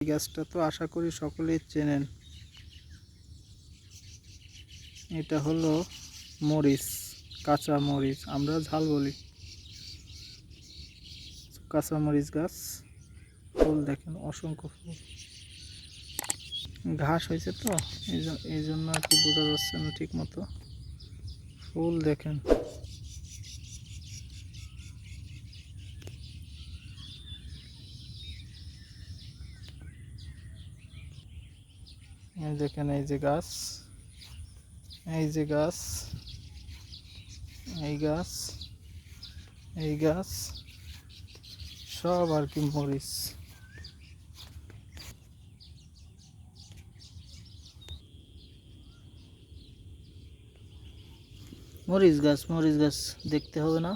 এই গাছটা তো আশা করি সকলেই চেনেন। এটা হলো মরিচ, কাঁচা মরিচ, আমরা ঝাল বলি। কাঁচা মরিচ গাছ, ফুল দেখেন, অসংখ্য ফুল। ঘাস হয়েছে তো এই জন্য আর কি বোঝা যাচ্ছে না ঠিক মতো। ফুল দেখেন, এই দেখেন, এই যে গাছ, এই যে গাছ, এই গাছ, এই গাছ, সব আর কি মরিচ। মরিচ গাছ, মরিচ গাছ দেখতে হবে না?